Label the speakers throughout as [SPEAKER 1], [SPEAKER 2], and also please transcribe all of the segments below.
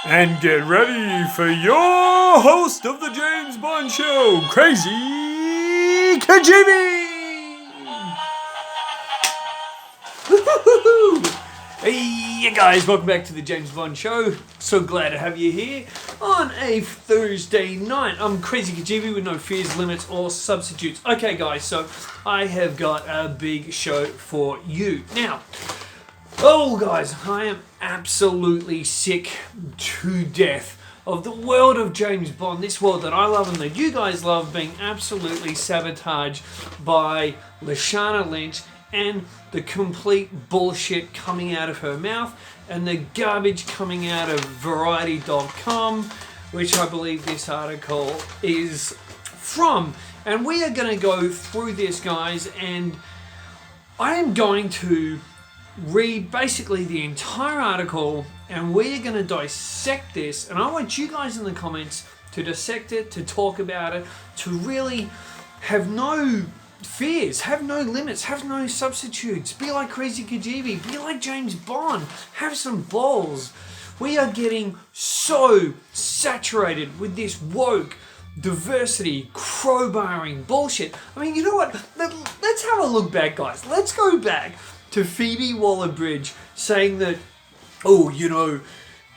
[SPEAKER 1] And get ready for your host of the James Bond Show, Krazy Kajeevie! Hey, you guys, welcome back to the James Bond Show. So glad to have you here on a Thursday night. I'm Krazy Kajeevie with no fears, limits, or substitutes. Okay, guys, so I have got a big show for you. Now, oh, guys, I am absolutely sick to death of the world of James Bond, this world that I love and that you guys love, being absolutely sabotaged by Lashana Lynch and the complete bullshit coming out of her mouth and the garbage coming out of Variety.com, which I believe this article is from. And we are going to go through this, guys, and I am going to read basically the entire article and we're going to dissect this, and I want you guys in the comments to dissect it, to talk about it, to really have no fears, have no limits, have no substitutes, be like Krazy Kajeevie, be like James Bond, have some balls. We are getting so saturated with this woke diversity, crowbarring bullshit. I mean, you know what? Let's have a look back, guys. Let's go back to Phoebe Waller-Bridge saying that, oh, you know,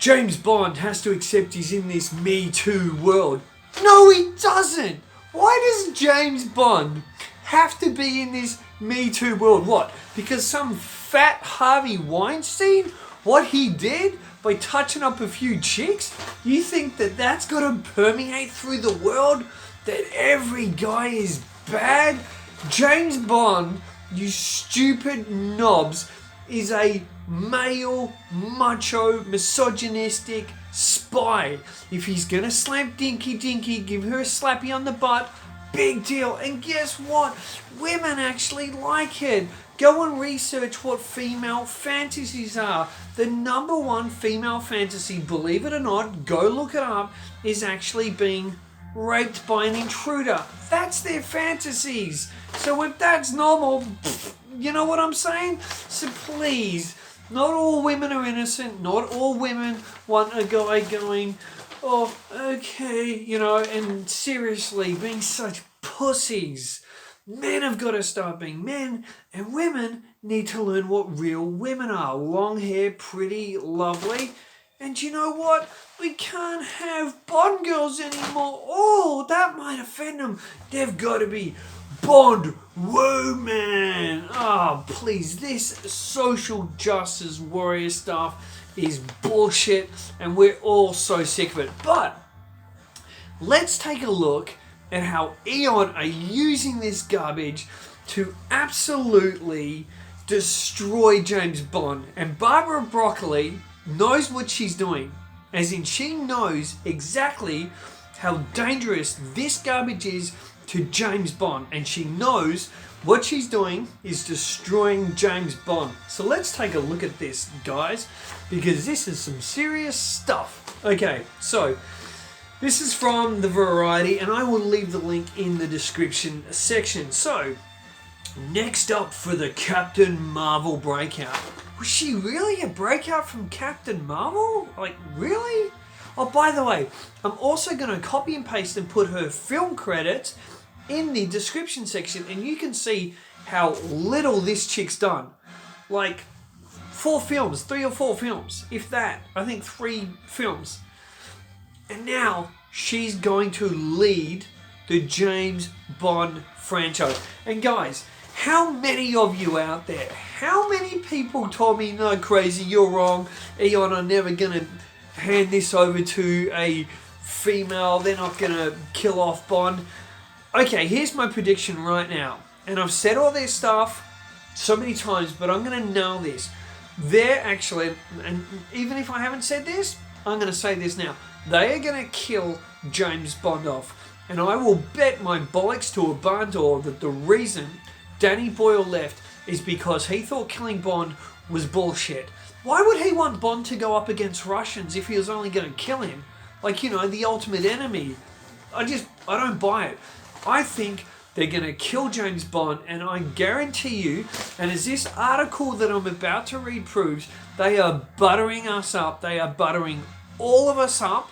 [SPEAKER 1] James Bond has to accept he's in this Me Too world. No, he doesn't. Why does James Bond have to be in this Me Too world? What? Because some fat Harvey Weinstein, what he did by touching up a few chicks? You think that that's going to permeate through the world? That every guy is bad? James Bond, you stupid knobs, is a male, macho, misogynistic spy. If he's gonna slap Dinky, give her a slappy on the butt, big deal. And guess what? Women actually like it. Go and research what female fantasies are. The number one female fantasy, believe it or not, go look it up, is actually being raped by an intruder. That's their fantasies. So if that's normal, you know what I'm saying? So please, not all women are innocent. Not all women want a guy going, oh, okay, you know, and seriously, being such pussies. Men have got to start being men, and women need to learn what real women are. Long hair, pretty, lovely. And you know what? We can't have Bond girls anymore. Oh, that might offend them. They've got to be Bond woman. Oh, please. This social justice warrior stuff is bullshit, and we're all so sick of it. But let's take a look at how Eon are using this garbage to absolutely destroy James Bond. And Barbara Brocolli knows what she's doing, as in she knows exactly how dangerous this garbage is to James Bond, and she knows what she's doing is destroying James Bond. So let's take a look at this, guys, because this is some serious stuff. Okay, so this is from the Variety, and I will leave the link in the description section. So next up for the Captain Marvel breakout. Was she really a breakout from Captain Marvel? Like, really? Oh, by the way, I'm also going to copy and paste and put her film credits in the description section, and you can see how little this chick's done. Like, 4 films, 3 or 4 films, if that. I think 3 films. And now she's going to lead the James Bond franchise. And guys, how many of you out there, how many people told me, no, Krazy, you're wrong, Eon are never going to hand this over to a female, they're not going to kill off Bond. Okay, here's my prediction right now, and I've said all this stuff so many times, but I'm going to nail this. They're actually, and even if I haven't said this, I'm going to say this now, they are going to kill James Bond off. And I will bet my bollocks to a barn door that the reason Danny Boyle left is because he thought killing Bond was bullshit. Why would he want Bond to go up against Russians if he was only going to kill him? Like, you know, the ultimate enemy. I don't buy it. I think they're going to kill James Bond, and I guarantee you, and as this article that I'm about to read proves, they are buttering us up. They are buttering all of us up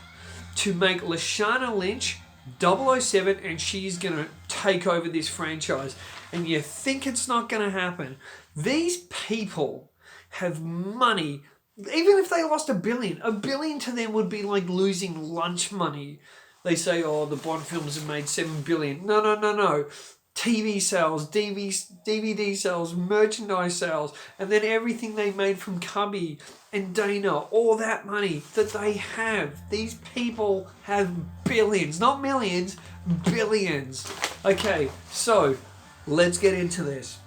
[SPEAKER 1] to make Lashana Lynch 007, and she's going to take over this franchise. And you think it's not going to happen. These people have money. Even if they lost $1 billion to them would be like losing lunch money. They say, oh, the Bond films have made $7 billion. No. TV sales, DVD sales, merchandise sales, and then everything they made from Cubby and Dana, all that money that they have. These people have billions, not millions, billions. Okay, so let's get into this.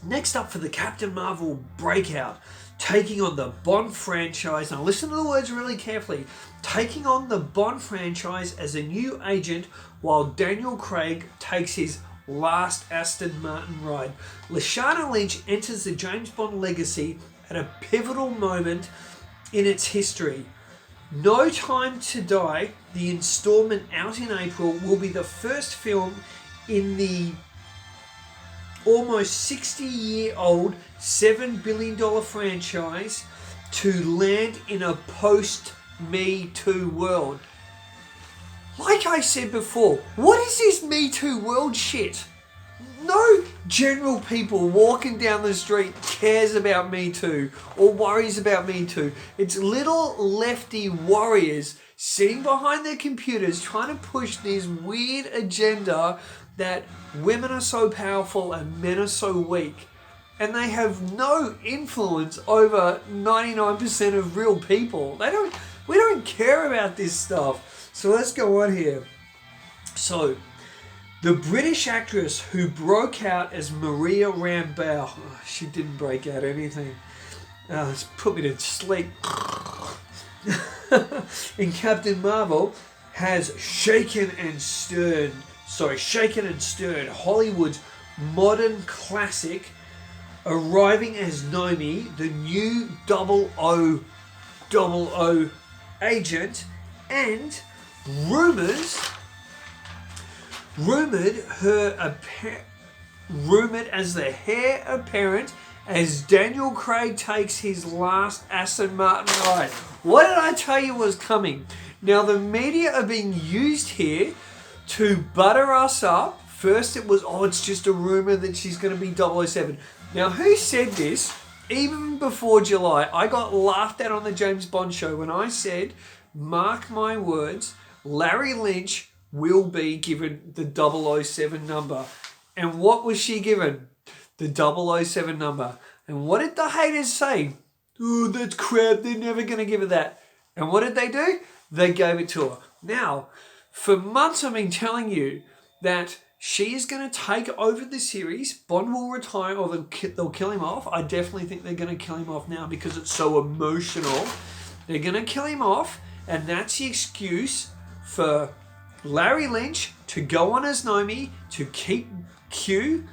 [SPEAKER 1] Next up for the Captain Marvel breakout, taking on the Bond franchise. Now listen to the words really carefully. Taking on the Bond franchise as a new agent while Daniel Craig takes his last Aston Martin ride. Lashana Lynch enters the James Bond legacy at a pivotal moment in its history. No Time to Die, the installment out in April, will be the first film in the almost 60-year-old $7 billion franchise to land in a post-Me Too world. Like I said before, what is this Me Too world shit? No general people walking down the street cares about Me Too or worries about Me Too. It's little lefty warriors sitting behind their computers trying to push this weird agenda that women are so powerful and men are so weak. And they have no influence over 99% of real people. We don't care about this stuff. So let's go on here. So, the British actress who broke out as Maria Rambeau, she didn't break out anything. It's put me to sleep. In Captain Marvel, has shaken and stirred Hollywood's modern classic, arriving as Nomi, the new 000 agent, and rumoured as the heir apparent as Daniel Craig takes his last Aston Martin ride. What did I tell you was coming? Now the media are being used here to butter us up. First it was, it's just a rumour that she's going to be 007. Now who said this? Even before July, I got laughed at on the James Bond show when I said, mark my words, Larry Lynch will be given the 007 number. And what was she given? The 007 number. And what did the haters say? Oh, that's crap, they're never going to give her that. And what did they do? They gave it to her. Now, for months I've been telling you that she is going to take over the series. Bond will retire or they'll kill him off. I definitely think they're going to kill him off now because it's so emotional. They're going to kill him off, and that's the excuse for Larry Lynch to go on as Nomi, to keep Q,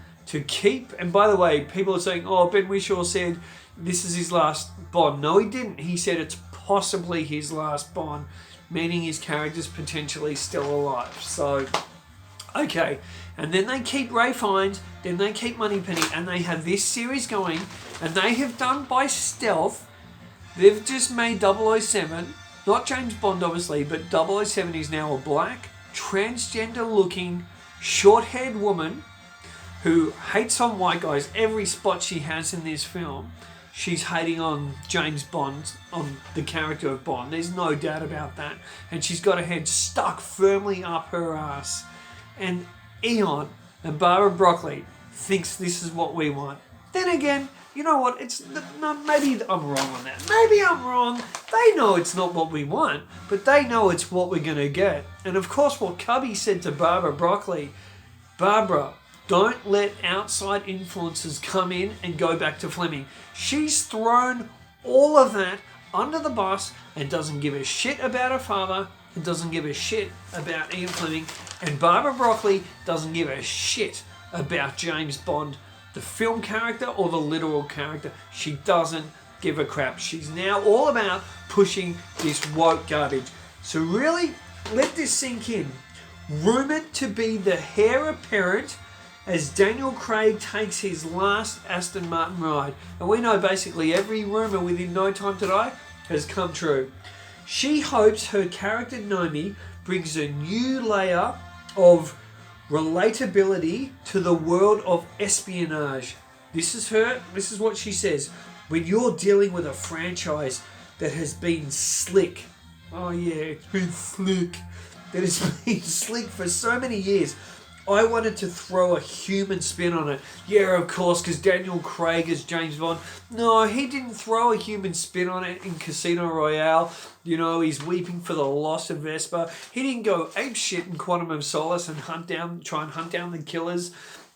[SPEAKER 1] and by the way, people are saying, oh, Ben Whishaw said this is his last Bond. No, he didn't. He said it's possibly his last Bond, meaning his character's potentially still alive. So, okay. And then they keep Ray Fiennes, then they keep Moneypenny, and they have this series going, and they have done by stealth. They've just made 007, not James Bond obviously, but 007 is now a black, transgender looking, short-haired woman who hates on white guys. Every spot she has in this film, she's hating on James Bond, on the character of Bond. There's no doubt about that. And she's got her head stuck firmly up her ass. And Eon and Barbara Broccoli thinks this is what we want. Then again, you know what? Maybe I'm wrong on that. Maybe I'm wrong. They know it's not what we want, but they know it's what we're going to get. And of course, what Cubby said to Barbara Broccoli, Barbara, don't let outside influences come in and go back to Fleming. She's thrown all of that under the bus and doesn't give a shit about her father and doesn't give a shit about Ian Fleming. And Barbara Broccoli doesn't give a shit about James Bond, the film character or the literal character. She doesn't give a crap. She's now all about pushing this woke garbage. So really, let this sink in. Rumoured to be the heir apparent as Daniel Craig takes his last Aston Martin ride. And we know basically every rumour within No Time to Die has come true. She hopes her character Nomi brings a new layer of relatability to the world of espionage. This is what she says. When you're dealing with a franchise that has been slick, oh yeah, it's been slick, that has been slick for so many years, I wanted to throw a human spin on it. Yeah, of course, because Daniel Craig is James Bond. No, he didn't throw a human spin on it in Casino Royale. You know, he's weeping for the loss of Vesper. He didn't go apeshit in Quantum of Solace and try and hunt down the killers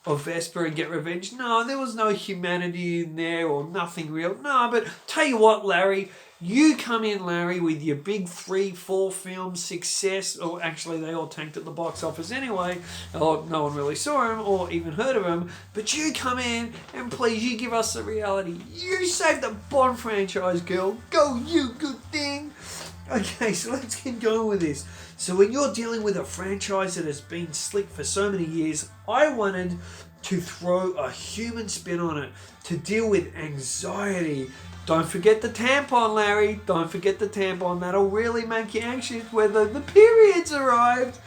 [SPEAKER 1] of Vesper and get revenge. No, there was no humanity in there or nothing real. No, but tell you what, Larry, you come in, Larry, with your big 3-4 film success, or actually they all tanked at the box office anyway, or no one really saw him or even heard of him, but you come in and please, you give us the reality. You saved the Bond franchise, girl. Go you, good thing. Okay, so let's get going with this. So when you're dealing with a franchise that has been slick for so many years, I wanted to throw a human spin on it, to deal with anxiety. Don't forget the tampon, Larry. Don't forget the tampon. That'll really make you anxious whether the period's arrived.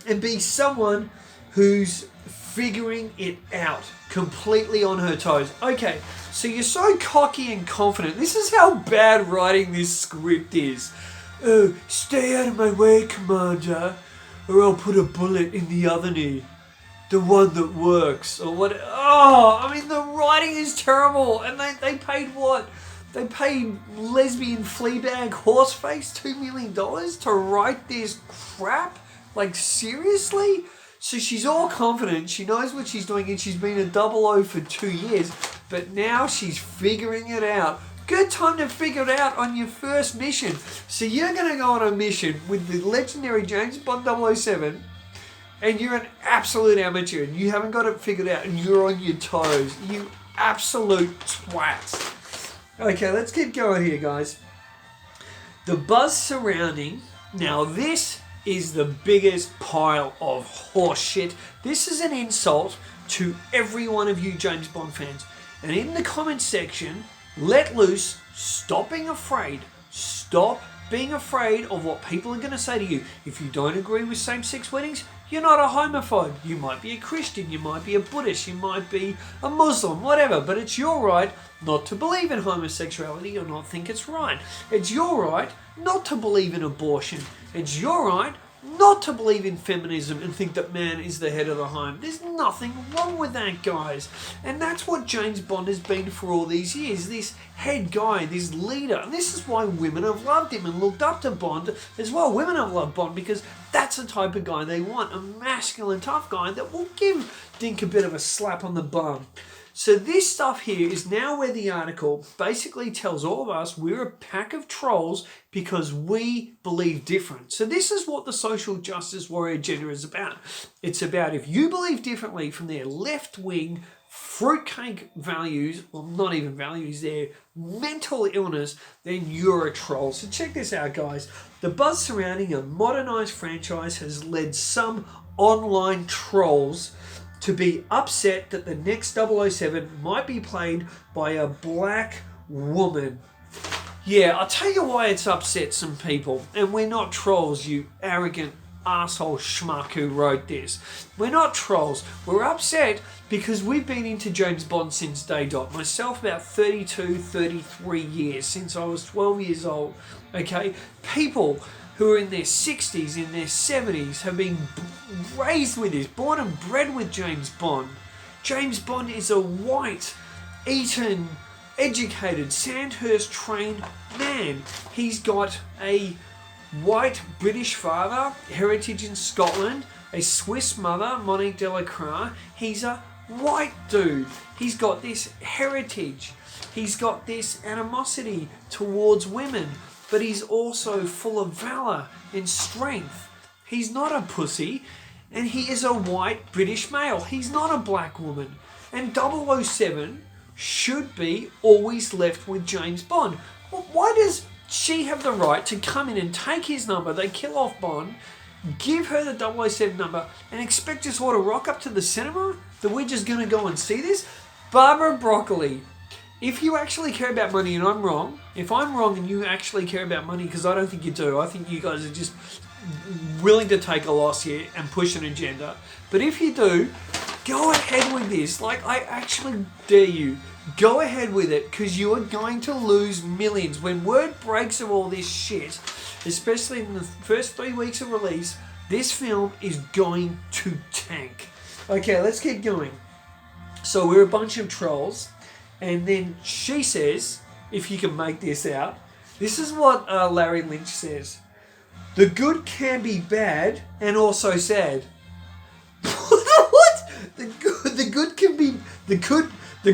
[SPEAKER 1] And be someone who's figuring it out, completely on her toes. Okay, so you're so cocky and confident. This is how bad writing this script is. Oh, stay out of my way, Commander, or I'll put a bullet in the other knee. The one that works, or what? Oh, I mean, the writing is terrible. And they paid what? They paid lesbian Fleabag Horseface $2 million to write this crap? Like, seriously? So she's all confident, she knows what she's doing, and she's been a 00 for 2 years, but now she's figuring it out. Good time to figure it out on your first mission. So you're going to go on a mission with the legendary James Bond 007, and you're an absolute amateur, and you haven't got it figured out, and you're on your toes. You absolute twats. Okay, let's keep going here, guys. The buzz surrounding... Now, this is the biggest pile of horse shit. This is an insult to every one of you James Bond fans. And in the comments section, let loose. Stop being afraid. Stop being afraid of what people are going to say to you. If you don't agree with same-sex weddings, you're not a homophobe. You might be a Christian, you might be a Buddhist, you might be a Muslim, whatever. But it's your right not to believe in homosexuality or not think it's right. It's your right not to believe in abortion. It's your right not to believe in feminism and think that man is the head of the home. There's nothing wrong with that, guys. And that's what James Bond has been for all these years. This head guy, this leader. And this is why women have loved him and looked up to Bond as well. Women have loved Bond because that's the type of guy they want. A masculine, tough guy that will give Dink a bit of a slap on the bum. So this stuff here is now where the article basically tells all of us we're a pack of trolls because we believe different. So this is what the social justice warrior agenda is about. It's about if you believe differently from their left-wing fruitcake values, well, not even values, their mental illness, then you're a troll. So check this out, guys. The buzz surrounding a modernized franchise has led some online trolls to be upset that the next 007 might be played by a black woman. Yeah, I'll tell you why it's upset some people. And we're not trolls, you arrogant asshole schmuck who wrote this. We're not trolls. We're upset because we've been into James Bond since day dot. Myself about 32, 33 years, since I was 12 years old. Okay? People who are in their 60s, in their 70s, have been raised with this, born and bred with James Bond. James Bond is a white, Eton, educated, Sandhurst-trained man. He's got a white British father, heritage in Scotland, a Swiss mother, Monique Delacroix. He's a white dude. He's got this heritage. He's got this animosity towards women. But he's also full of valor and strength. He's not a pussy, and he is a white British male. He's not a black woman. And 007 should be always left with James Bond. Well, why does she have the right to come in and take his number? They kill off Bond, give her the 007 number, and expect us all to rock up to the cinema? That we're just going to go and see this? Barbara Brocolli, if you actually care about money and I'm wrong, if I'm wrong and you actually care about money, because I don't think you do, I think you guys are just willing to take a loss here and push an agenda. But if you do, go ahead with this. Like, I actually dare you. Go ahead with it, because you are going to lose millions. When word breaks of all this shit, especially in the first 3 weeks of release, this film is going to tank. Okay, let's keep going. So we're a bunch of trolls, and then she says, if you can make this out, this is what Larry Lynch says. The good can be bad and also sad. What? The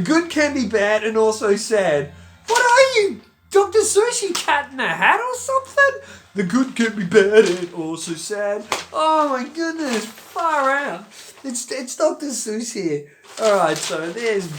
[SPEAKER 1] good can be bad and also sad. What are you, Dr. Sushi Cat in a Hat or something? The good can be bad and also sad. Oh my goodness, far out. It's Dr. Seuss here. Alright, so there's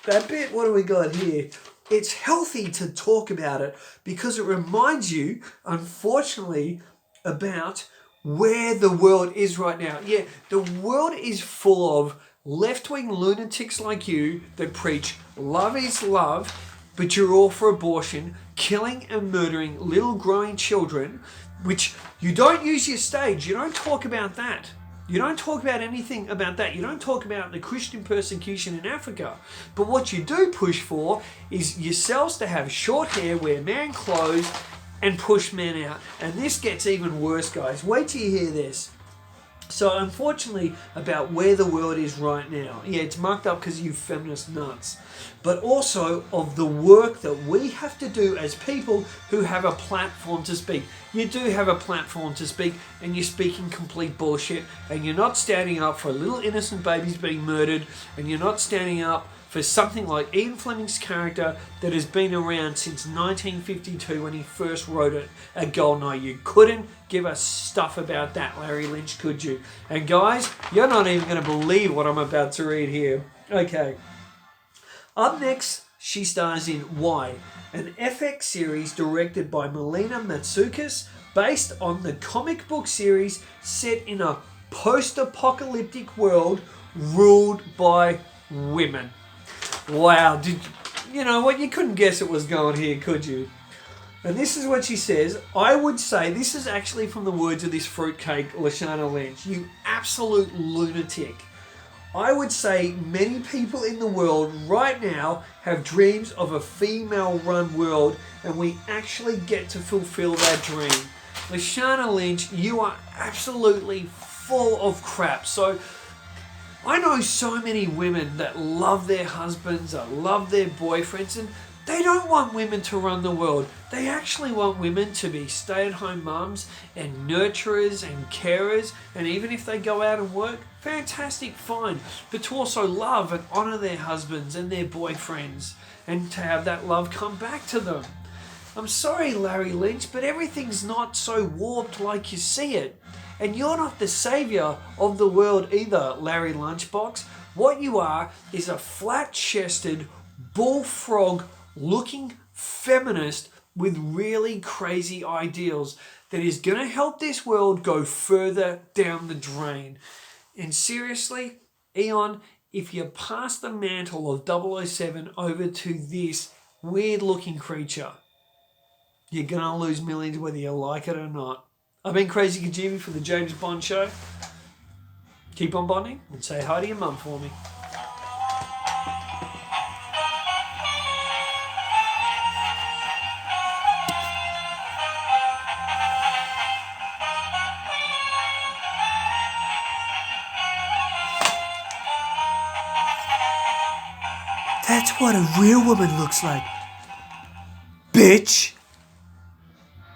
[SPEAKER 1] that bit. What do we got here? It's healthy to talk about it because it reminds you, unfortunately, about where the world is right now. Yeah, the world is full of left-wing lunatics like you that preach love is love, but you're all for abortion, killing and murdering little growing children, which you don't use your stage. You don't talk about that. You don't talk about anything about that. You don't talk about the Christian persecution in Africa. But what you do push for is yourselves to have short hair, wear man clothes, and push men out. And this gets even worse, guys. Wait till you hear this. So unfortunately, about where the world is right now, yeah, it's mucked up because you feminist nuts, but also of the work that we have to do as people who have a platform to speak. You do have a platform to speak, and you're speaking complete bullshit, and you're not standing up for little innocent babies being murdered, and you're not standing up for something like Ian Fleming's character that has been around since 1952 when he first wrote it at Goldeneye. You couldn't give a stuff about that, Larry Lynch, could you? And guys, you're not even going to believe what I'm about to read here. Okay. Up next, she stars in Why, an FX series directed by Melina Matsoukas, based on the comic book series set in a post-apocalyptic world ruled by women. Wow, you know what? You couldn't guess it was going here, could you? And this is what she says. I would say, this is actually from the words of this fruitcake, Lashana Lynch. You absolute lunatic. I would say many people in the world right now have dreams of a female-run world, and we actually get to fulfill that dream. Lashana Lynch, you are absolutely full of crap. So I know so many women that love their husbands, that love their boyfriends, and they don't want women to run the world. They actually want women to be stay-at-home mums and nurturers and carers, and even if they go out and work, fantastic, fine. But to also love and honour their husbands and their boyfriends, and to have that love come back to them. I'm sorry, Larry Lynch, but everything's not so warped like you see it. And you're not the saviour of the world either, Larry Lunchbox. What you are is a flat-chested, bullfrog-looking feminist with really crazy ideals that is going to help this world go further down the drain. And seriously, Eon, if you pass the mantle of 007 over to this weird-looking creature, you're going to lose millions whether you like it or not. I've been Krazy Kajeevie for the James Bond Show. Keep on bonding and say hi to your mum for me. That's what a real woman looks like, bitch.